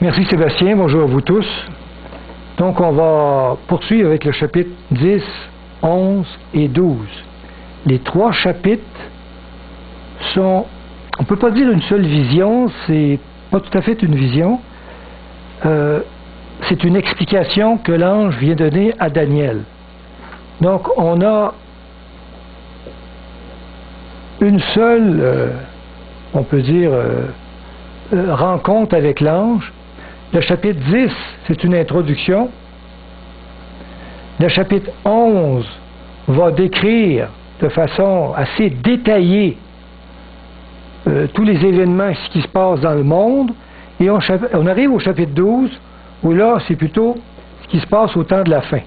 Merci Sébastien, bonjour à vous tous. Donc on va poursuivre avec le chapitre 10, 11 et 12. Les trois chapitres sont, on ne peut pas dire une seule vision, c'est pas tout à fait une vision. C'est une explication que l'ange vient donner à Daniel. Donc on a une seule, on peut dire, rencontre avec l'ange. Le chapitre 10, c'est une introduction. Le chapitre 11 va décrire de façon assez détaillée tous les événements, ce qui se passe dans le monde. Et on arrive au chapitre 12, où là, c'est plutôt ce qui se passe au temps de la fin.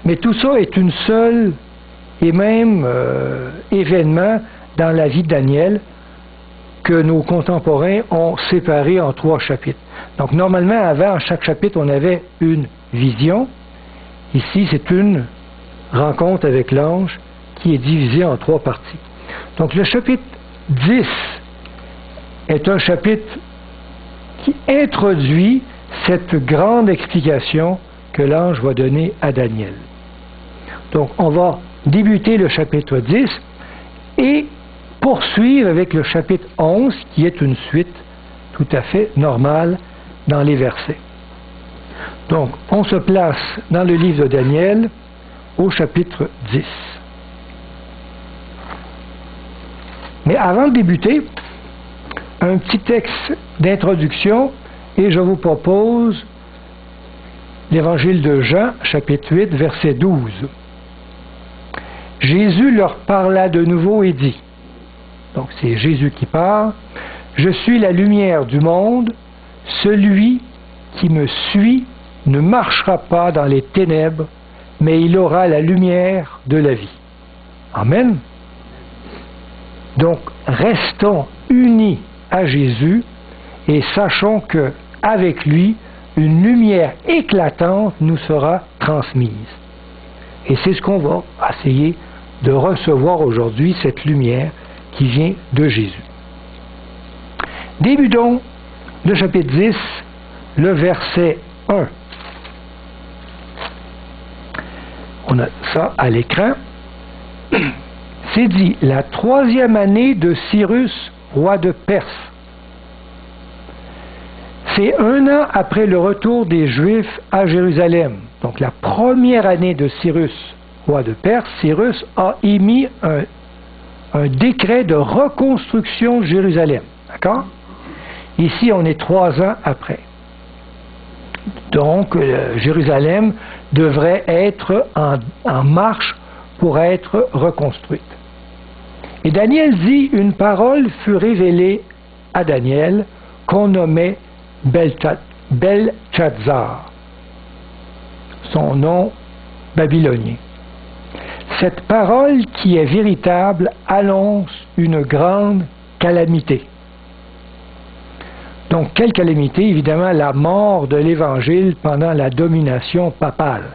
Mais tout ça est une seule et même événement dans la vie de Daniel que nos contemporains ont séparé en trois chapitres. Donc normalement, avant, chaque chapitre, on avait une vision. Ici, c'est une rencontre avec l'ange qui est divisée en trois parties. Donc le chapitre 10 est un chapitre qui introduit cette grande explication que l'ange va donner à Daniel. Donc on va débuter le chapitre 10 et poursuivre avec le chapitre 11 qui est une suite tout à fait normale dans les versets. Donc on se place dans le livre de Daniel au chapitre 10. Mais avant de débuter, un petit texte d'introduction et je vous propose l'évangile de Jean, chapitre 8, verset 12. Jésus leur parla de nouveau et dit, donc c'est Jésus qui parle, « Je suis la lumière du monde, celui qui me suit ne marchera pas dans les ténèbres, mais il aura la lumière de la vie. » Amen. Donc, restons unis à Jésus et sachons que avec lui, une lumière éclatante nous sera transmise. Et c'est ce qu'on va essayer de recevoir aujourd'hui, cette lumière qui vient de Jésus. Débutons le chapitre 10, le verset 1. On a ça à l'écran. C'est dit, la 3e année de Cyrus, roi de Perse. C'est 1 an après le retour des Juifs à Jérusalem. Donc la première année de Cyrus, roi de Perse, Cyrus a émis un décret de reconstruction de Jérusalem. D'accord? Ici, on est 3 ans après. Donc, Jérusalem devrait être en marche pour être reconstruite. Et Daniel dit, une parole fut révélée à Daniel qu'on nommait Belchazzar, son nom babylonien. Cette parole qui est véritable annonce une grande calamité. Donc, quelle calamité? Évidemment, la mort de l'Évangile pendant la domination papale.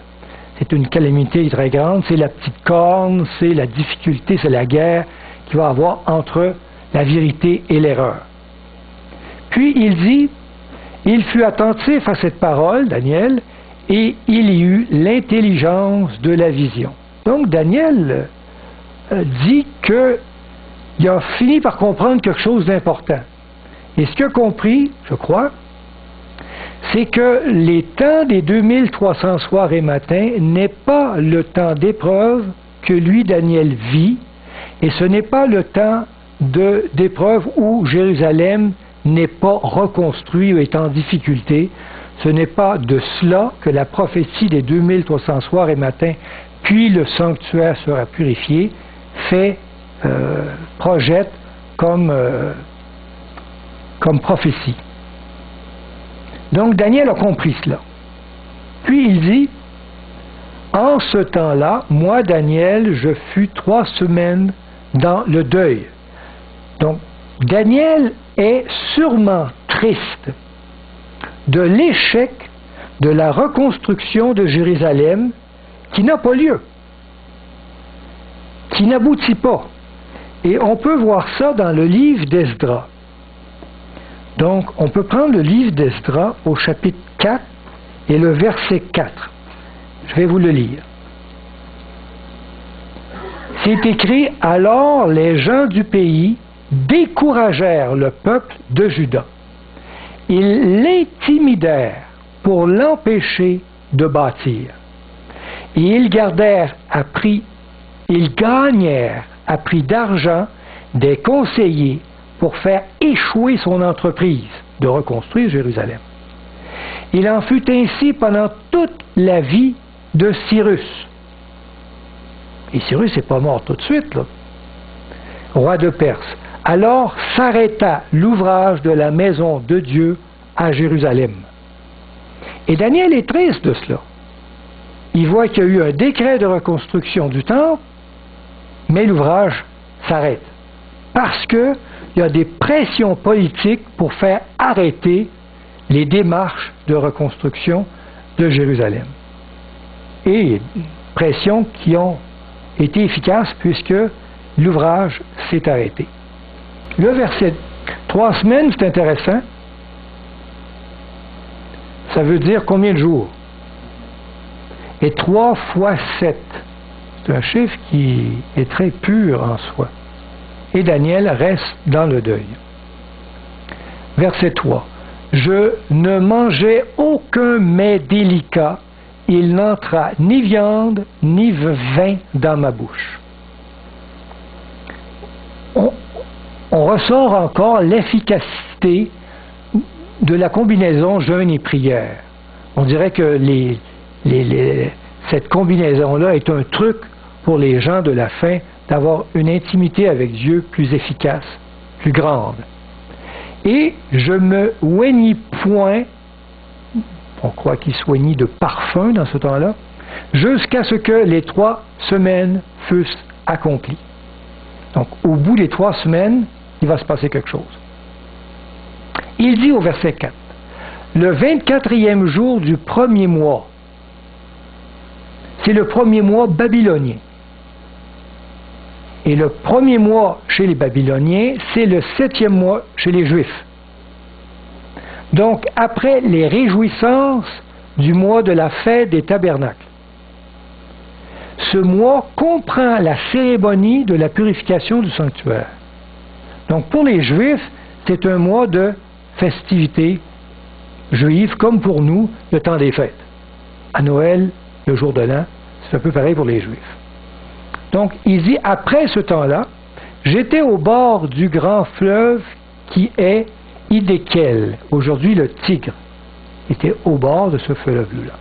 C'est une calamité très grande, c'est la petite corne, c'est la difficulté, c'est la guerre qu'il va y avoir entre la vérité et l'erreur. Puis il dit, il fut attentif à cette parole, Daniel, et il y eut l'intelligence de la vision. Donc Daniel dit qu'il a fini par comprendre quelque chose d'important. Et ce qu'il a compris, je crois, c'est que les temps des 2300 soirs et matins n'est pas le temps d'épreuve que lui, Daniel, vit, et ce n'est pas le temps d'épreuve où Jérusalem n'est pas reconstruit ou est en difficulté. Ce n'est pas de cela que la prophétie des 2300 soirs et matins, puis le sanctuaire sera purifié, projette comme prophétie. Donc Daniel a compris cela. Puis il dit, en ce temps-là, moi Daniel, je fus 3 semaines dans le deuil. Donc Daniel est sûrement triste de l'échec de la reconstruction de Jérusalem qui n'a pas lieu, qui n'aboutit pas. Et on peut voir ça dans le livre d'Esdras. Donc, on peut prendre le livre d'Esdras au chapitre 4 et le verset 4. Je vais vous le lire. C'est écrit, « Alors les gens du pays découragèrent le peuple de Juda. Ils l'intimidèrent pour l'empêcher de bâtir. Et ils gagnèrent à prix d'argent des conseillers pour faire échouer son entreprise de reconstruire Jérusalem. Il en fut ainsi pendant toute la vie de Cyrus. » Et Cyrus n'est pas mort tout de suite, là. Roi de Perse. Alors s'arrêta l'ouvrage de la maison de Dieu à Jérusalem. Et Daniel est triste de cela. Il voit qu'il y a eu un décret de reconstruction du temple, mais l'ouvrage s'arrête. Parce qu'il y a des pressions politiques pour faire arrêter les démarches de reconstruction de Jérusalem. Et pressions qui ont été efficaces puisque l'ouvrage s'est arrêté. Le verset 3 semaines, c'est intéressant. Ça veut dire combien de jours? Et 3 fois 7. C'est un chiffre qui est très pur en soi. Et Daniel reste dans le deuil. Verset 3. Je ne mangeai aucun mets délicat, il n'entra ni viande ni vin dans ma bouche. On ressort encore l'efficacité de la combinaison jeûne et prière. On dirait que cette combinaison-là est un truc pour les gens de la fin d'avoir une intimité avec Dieu plus efficace, plus grande. Et je me oignis point, on croit qu'il soignit de parfum dans ce temps-là, jusqu'à ce que les 3 semaines fussent accomplies. Donc, au bout des 3 semaines, il va se passer quelque chose. Il dit au verset 4, « Le 24e jour du premier mois, c'est le premier mois babylonien. Et le premier mois chez les Babyloniens, c'est le 7e mois chez les Juifs. Donc, après les réjouissances du mois de la fête des tabernacles. Ce mois comprend la cérémonie de la purification du sanctuaire. Donc, pour les Juifs, c'est un mois de festivité juive, comme pour nous, le temps des fêtes. À Noël, le jour de l'an, c'est un peu pareil pour les Juifs. Donc, il dit, après ce temps-là, j'étais au bord du grand fleuve qui est Hidékel, aujourd'hui le Tigre. Il était au bord de ce fleuve-là.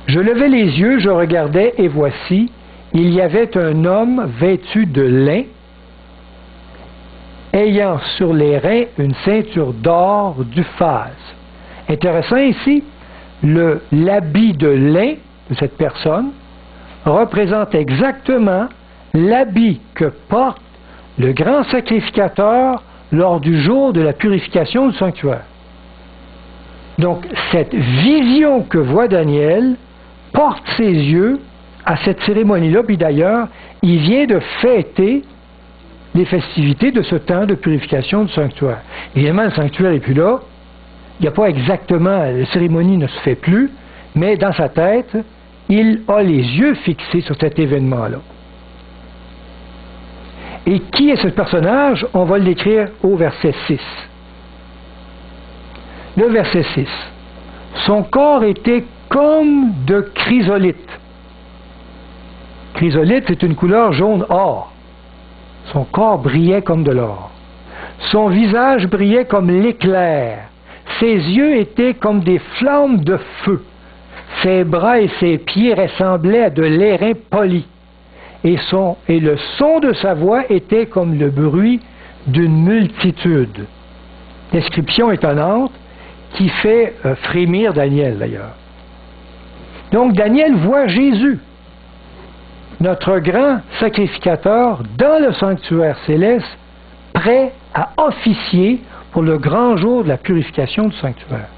Je levai les yeux, je regardais, et voici, il y avait un homme vêtu de lin, ayant sur les reins une ceinture d'or du phase. Intéressant ici, l'habit de lin de cette personne représente exactement l'habit que porte le grand sacrificateur lors du jour de la purification du sanctuaire. Donc, cette vision que voit Daniel porte ses yeux à cette cérémonie-là, puis d'ailleurs, il vient de fêter les festivités de ce temps de purification du sanctuaire. Évidemment, le sanctuaire n'est plus là, il n'y a pas exactement, la cérémonie ne se fait plus, mais dans sa tête, il a les yeux fixés sur cet événement-là. Et qui est ce personnage? On va l'écrire au verset 6. Le verset 6. Son corps était comme de chrysolite. Chrysolite, c'est une couleur jaune or. Son corps brillait comme de l'or. Son visage brillait comme l'éclair. Ses yeux étaient comme des flammes de feu. Ses bras et ses pieds ressemblaient à de l'airain poli. Et le son de sa voix était comme le bruit d'une multitude. Description étonnante qui fait frémir Daniel d'ailleurs. Donc Daniel voit Jésus, notre grand sacrificateur, dans le sanctuaire céleste, prêt à officier pour le grand jour de la purification du sanctuaire.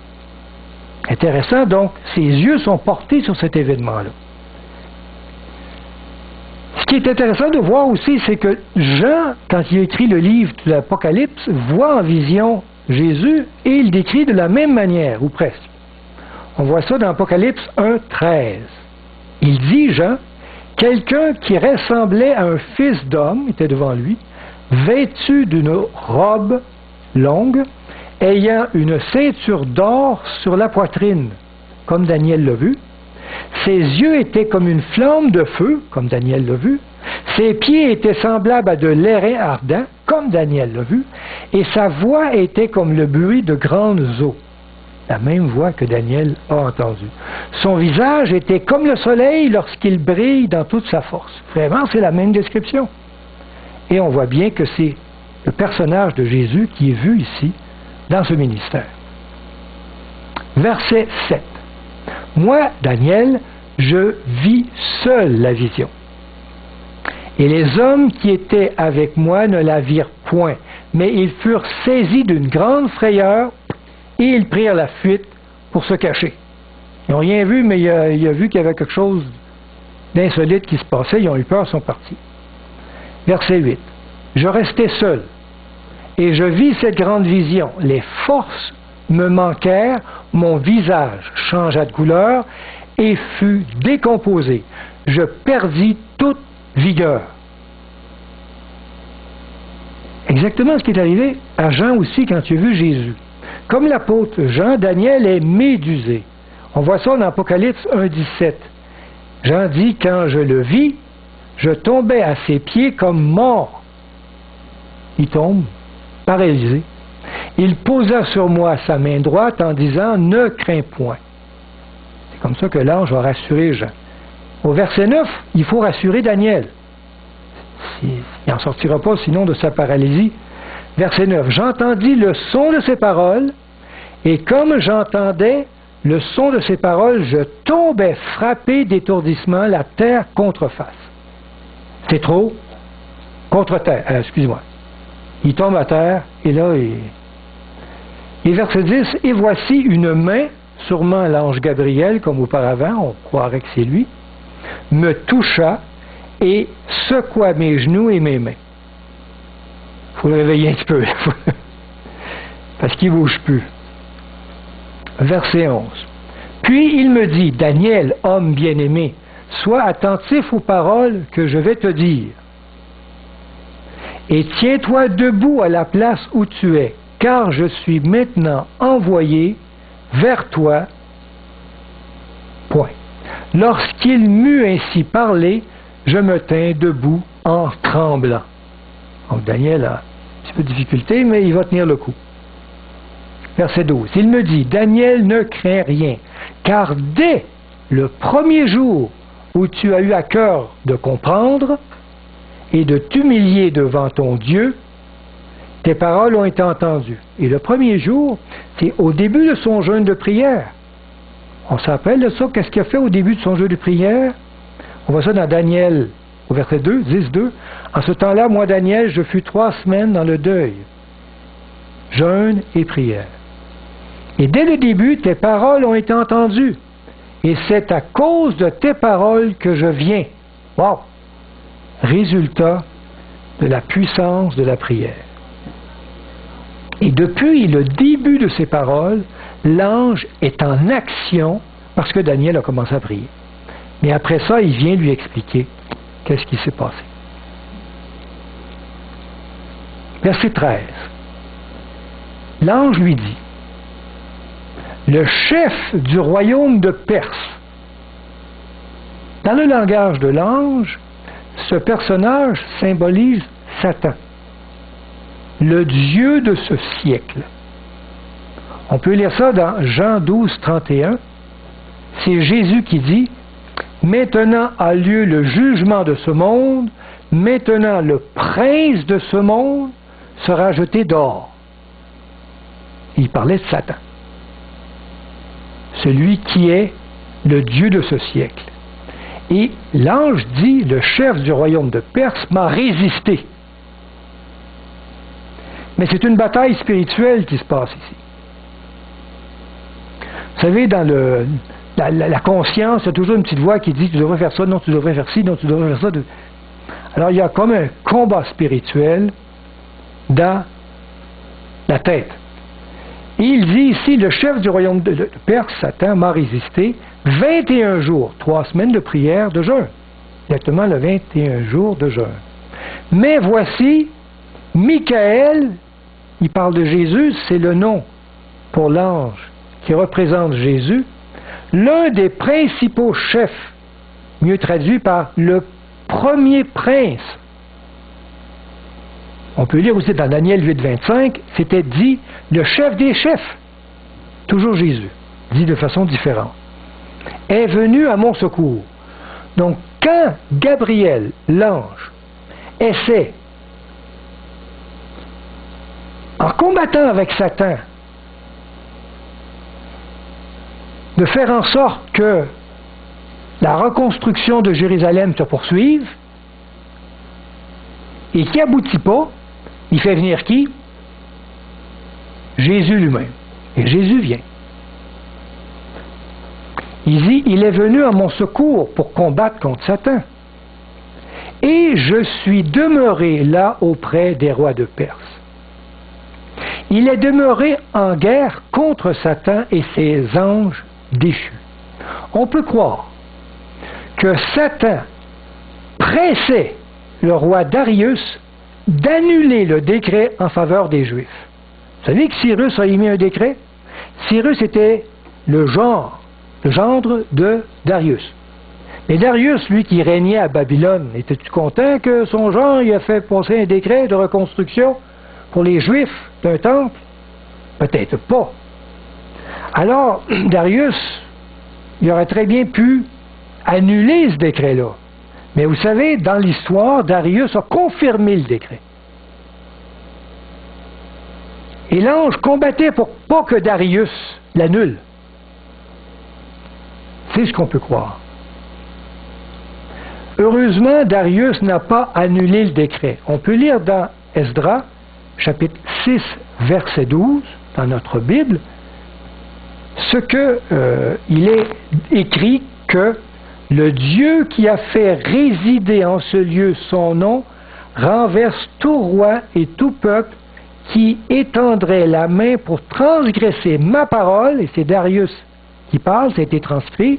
Intéressant, donc, ses yeux sont portés sur cet événement-là. Ce qui est intéressant de voir aussi, c'est que Jean, quand il écrit le livre de l'Apocalypse, voit en vision Jésus, et il décrit de la même manière, ou presque. On voit ça dans Apocalypse 1:13. Il dit, Jean, quelqu'un qui ressemblait à un fils d'homme était devant lui, vêtu d'une robe longue, ayant une ceinture d'or sur la poitrine, comme Daniel l'a vu. Ses yeux étaient comme une flamme de feu, comme Daniel l'a vu. Ses pieds étaient semblables à de l'airain ardent, comme Daniel l'a vu. Et sa voix était comme le bruit de grandes eaux, la même voix que Daniel a entendue. Son visage était comme le soleil lorsqu'il brille dans toute sa force. Vraiment, c'est la même description. Et on voit bien que c'est le personnage de Jésus qui est vu ici, dans ce ministère. Verset 7. Moi, Daniel, je vis seul la vision. Et les hommes qui étaient avec moi ne la virent point, mais ils furent saisis d'une grande frayeur et ils prirent la fuite pour se cacher. Ils n'ont rien vu, mais il a vu qu'il y avait quelque chose d'insolite qui se passait. Ils ont eu peur, ils sont partis. Verset 8. Je restai seul et je vis cette grande vision. Les forces me manquèrent, mon visage changea de couleur et fut décomposé. Je perdis toute vigueur. Exactement ce qui est arrivé à Jean aussi quand il a vu Jésus. Comme l'apôtre Jean, Daniel est médusé. On voit ça dans Apocalypse 1:17. Jean dit, quand je le vis, je tombais à ses pieds comme mort. Il tombe, paralysé. Il posa sur moi sa main droite en disant, ne crains point. C'est comme ça que l'ange va rassurer Jean. Au verset 9, il faut rassurer Daniel. Il n'en sortira pas sinon de sa paralysie. Verset 9, j'entendis le son de ses paroles, et comme j'entendais le son de ses paroles, je tombais frappé d'étourdissement, la terre contreface. C'est trop? Contre-terre, excuse-moi. Il tombe à terre, et là, Et verset 10, et voici une main, sûrement l'ange Gabriel, comme auparavant, on croirait que c'est lui, me toucha et secoua mes genoux et mes mains. Il faut le réveiller un petit peu, parce qu'il ne bouge plus. Verset 11. Puis il me dit, Daniel, homme bien-aimé, sois attentif aux paroles que je vais te dire. Et tiens-toi debout à la place où tu es, car je suis maintenant envoyé vers toi. Point. Lorsqu'il m'eut ainsi parlé, je me tins debout en tremblant. Donc Daniel a un petit peu de difficulté, mais il va tenir le coup. Verset 12. Il me dit, Daniel, ne crains rien, car dès le premier jour où tu as eu à cœur de comprendre et de t'humilier devant ton Dieu, tes paroles ont été entendues. Et le premier jour, c'est au début de son jeûne de prière. On se rappelle de ça, qu'est-ce qu'il a fait au début de son jeûne de prière? On voit ça dans Daniel, au verset 2, 10-2. En ce temps-là, moi, Daniel, je fus 3 semaines dans le deuil, jeûne et prière. Et dès le début, tes paroles ont été entendues. Et c'est à cause de tes paroles que je viens. Wow! Résultat de la puissance de la prière. Et depuis le début de ces paroles, l'ange est en action parce que Daniel a commencé à prier. Mais après ça, il vient lui expliquer qu'est-ce qui s'est passé. Verset 13. L'ange lui dit, le chef du royaume de Perse. Dans le langage de l'ange, ce personnage symbolise Satan, le Dieu de ce siècle. On peut lire ça dans Jean 12, 31. C'est Jésus qui dit, maintenant a lieu le jugement de ce monde, maintenant le prince de ce monde sera jeté dehors. Il parlait de Satan, celui qui est le Dieu de ce siècle. Et l'ange dit, le chef du royaume de Perse m'a résisté. Mais c'est une bataille spirituelle qui se passe ici. Vous savez, dans la conscience, il y a toujours une petite voix qui dit, tu devrais faire ça, non, tu devrais faire ci, non, tu devrais faire ça. Alors il y a comme un combat spirituel dans la tête. Et il dit ici, le chef du royaume de Perse, Satan, m'a résisté 21 jours, 3 semaines de prière, de jeûne. Exactement le 21 jours de jeûne. Mais voici, Michael, il parle de Jésus, c'est le nom pour l'ange qui représente Jésus, l'un des principaux chefs, mieux traduit par le premier prince. On peut lire aussi dans Daniel 8, 25, c'était dit le chef des chefs, toujours Jésus, dit de façon différente, est venu à mon secours. Donc, quand Gabriel, l'ange, essaie, en combattant avec Satan, de faire en sorte que la reconstruction de Jérusalem se poursuive, et qui n'aboutit pas, il fait venir qui? Jésus lui-même. Et Jésus vient. Il dit, il est venu à mon secours pour combattre contre Satan. Et je suis demeuré là auprès des rois de Perse. Il est demeuré en guerre contre Satan et ses anges déchus. On peut croire que Satan pressait le roi Darius d'annuler le décret en faveur des Juifs. Vous savez que Cyrus a émis un décret? Cyrus était le gendre de Darius. Mais Darius, lui qui régnait à Babylone, était-tu content que son gendre il a fait passer un décret de reconstruction pour les Juifs d'un temple? Peut-être pas. Alors, Darius, il aurait très bien pu annuler ce décret-là. Mais vous savez, dans l'histoire, Darius a confirmé le décret. Et l'ange combattait pour pas que Darius l'annule. C'est ce qu'on peut croire. Heureusement, Darius n'a pas annulé le décret. On peut lire dans Esdras, chapitre 6, verset 12, dans notre Bible, ce que il est écrit que le Dieu qui a fait résider en ce lieu son nom renverse tout roi et tout peuple qui étendrait la main pour transgresser ma parole, et c'est Darius qui parle, ça a été transcrit,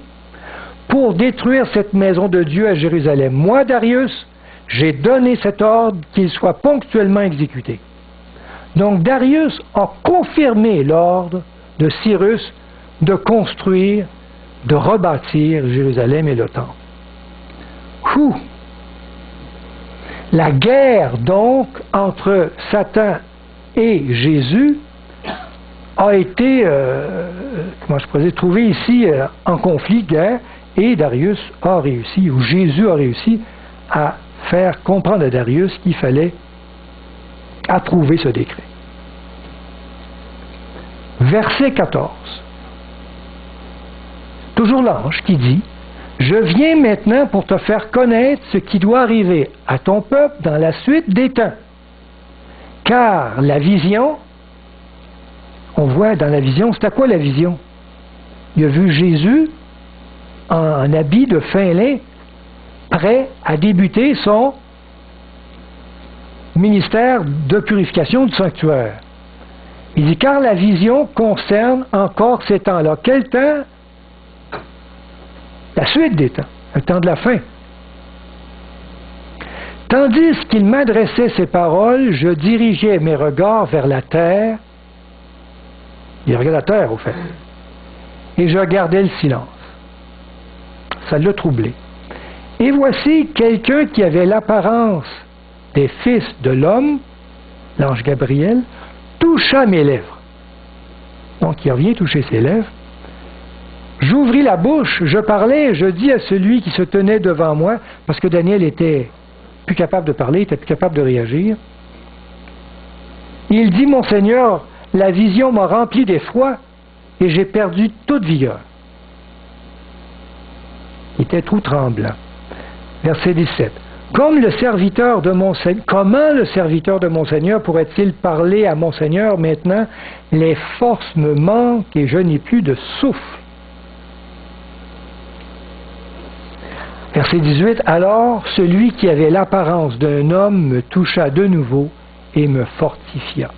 pour détruire cette maison de Dieu à Jérusalem. Moi, Darius, j'ai donné cet ordre qu'il soit ponctuellement exécuté. Donc Darius a confirmé l'ordre de Cyrus de construire, de rebâtir Jérusalem et le temple. La guerre donc entre Satan et Jésus a été, comment je pourrais dire, trouvée ici en conflit, guerre, et Darius a réussi, ou Jésus a réussi à faire comprendre à Darius qu'il fallait approuver ce décret. Verset 14. Toujours l'ange qui dit, « Je viens maintenant pour te faire connaître ce qui doit arriver à ton peuple dans la suite des temps. Car la vision, on voit dans la vision, c'est à quoi la vision? Il a vu Jésus en habit de fin lin, prêt à débuter son ministère de purification du sanctuaire. Il dit, car la vision concerne encore ces temps-là. Quel temps? La suite des temps, le temps de la fin. Tandis qu'il m'adressait ces paroles, je dirigeais mes regards vers la terre. Il regarde la terre, au fait. Et je gardais le silence. Ça l'a troublé. Et voici quelqu'un qui avait l'apparence des fils de l'homme, l'ange Gabriel, toucha mes lèvres. Donc il revient toucher ses lèvres. J'ouvris la bouche, je parlais, je dis à celui qui se tenait devant moi, parce que Daniel était plus capable de parler, était plus capable de réagir. Il dit, mon Seigneur, la vision m'a rempli d'effroi et j'ai perdu toute vigueur. Il était tout tremblant. Verset 17. Comment le serviteur de mon Seigneur pourrait-il parler à mon Seigneur maintenant? Les forces me manquent et je n'ai plus de souffle. Verset 18. Alors, celui qui avait l'apparence d'un homme me toucha de nouveau et me fortifia.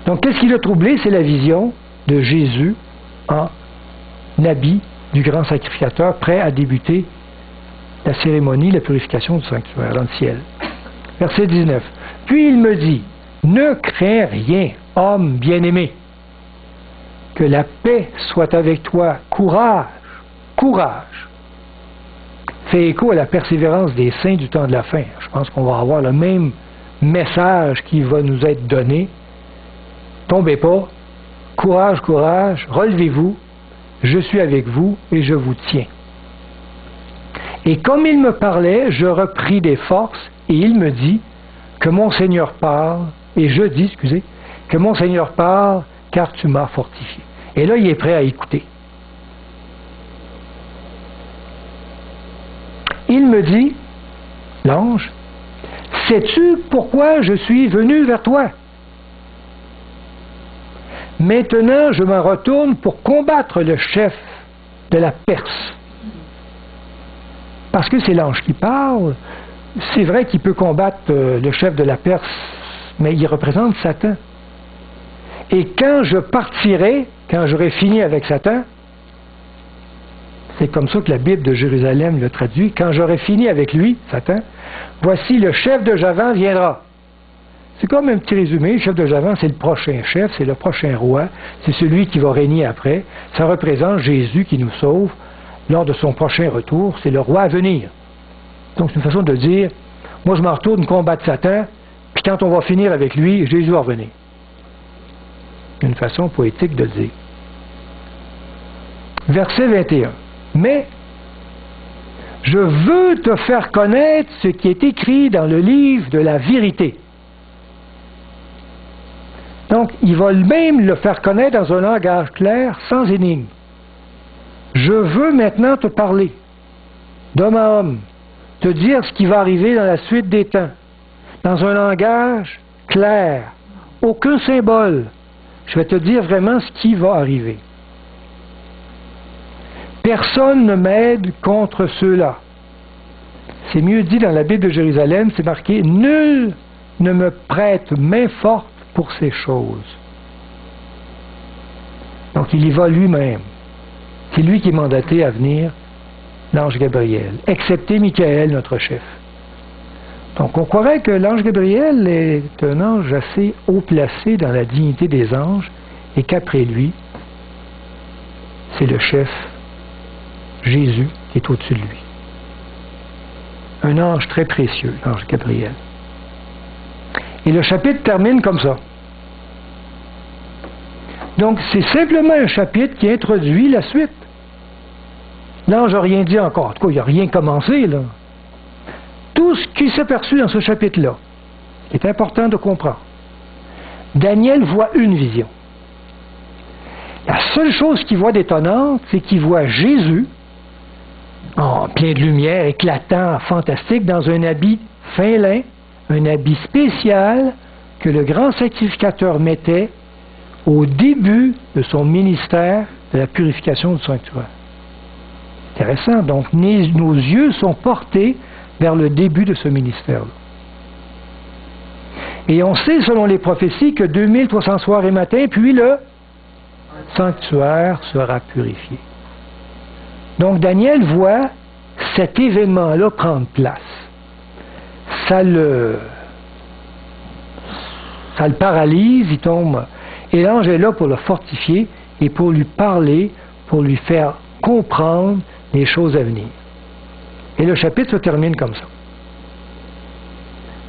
Donc, qu'est-ce qui l'a troublé? C'est la vision de Jésus en habit du grand sacrificateur, prêt à débuter la cérémonie, la purification du sanctuaire dans le ciel. Verset 19. Puis il me dit, ne crains rien, homme bien-aimé, que la paix soit avec toi, courage, courage. Fait écho à la persévérance des saints du temps de la fin. Je pense qu'on va avoir le même message qui va nous être donné. Tombez pas, courage, courage, relevez-vous, je suis avec vous et je vous tiens. Et comme il me parlait, je repris des forces et il me dit que mon Seigneur parle, et je dis, excusez, que mon Seigneur parle car tu m'as fortifié. Et là, il est prêt à écouter. Il me dit, l'ange, sais-tu pourquoi je suis venu vers toi? Maintenant, je me retourne pour combattre le chef de la Perse. Parce que c'est l'ange qui parle. C'est vrai qu'il peut combattre le chef de la Perse, mais il représente Satan. Et quand je partirai, quand j'aurai fini avec Satan, c'est comme ça que la Bible de Jérusalem le traduit, quand j'aurai fini avec lui, Satan, voici le chef de Javan viendra. C'est comme un petit résumé. Le chef de Javan, c'est le prochain chef, c'est le prochain roi, c'est celui qui va régner après. Ça représente Jésus qui nous sauve lors de son prochain retour. C'est le roi à venir. Donc c'est une façon de dire, moi je m'en retourne combattre Satan, puis quand on va finir avec lui, Jésus va revenir. Une façon poétique de le dire. Verset 21. Mais je veux te faire connaître ce qui est écrit dans le livre de la vérité. Donc, il va même le faire connaître dans un langage clair, sans énigme. Je veux maintenant te parler, d'homme à homme, te dire ce qui va arriver dans la suite des temps, dans un langage clair, aucun symbole. Je vais te dire vraiment ce qui va arriver. Personne ne m'aide contre ceux-là. C'est mieux dit dans la Bible de Jérusalem, c'est marqué « Nul ne me prête main forte pour ces choses. » Donc il y va lui-même. C'est lui qui est mandaté à venir, l'ange Gabriel, excepté Michael, notre chef. Donc on croirait que l'ange Gabriel est un ange assez haut placé dans la dignité des anges et qu'après lui, c'est le chef, Jésus, qui est au-dessus de lui. Un ange très précieux, l'ange Gabriel. Et le chapitre termine comme ça. Donc, c'est simplement un chapitre qui introduit la suite. L'ange n'a rien dit encore. En tout cas, il n'a rien commencé, là. Tout ce qui s'est perçu dans ce chapitre-là est important de comprendre. Daniel voit une vision. La seule chose qu'il voit d'étonnante, c'est qu'il voit Jésus, en plein de lumière, éclatant, fantastique, dans un habit fin lin, un habit spécial que le grand sacrificateur mettait au début de son ministère de la purification du sanctuaire. Intéressant. Donc, nos yeux sont portés vers le début de ce ministère-là. Et on sait, selon les prophéties, que 2300 soirs et matins, puis le sanctuaire sera purifié. Donc, Daniel voit cet événement-là prendre place. Ça le paralyse, il tombe. Et l'ange est là pour le fortifier et pour lui parler, pour lui faire comprendre les choses à venir. Et le chapitre se termine comme ça.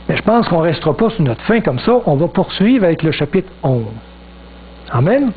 Mais je pense qu'on ne restera pas sur notre fin comme ça, on va poursuivre avec le chapitre 11. Amen.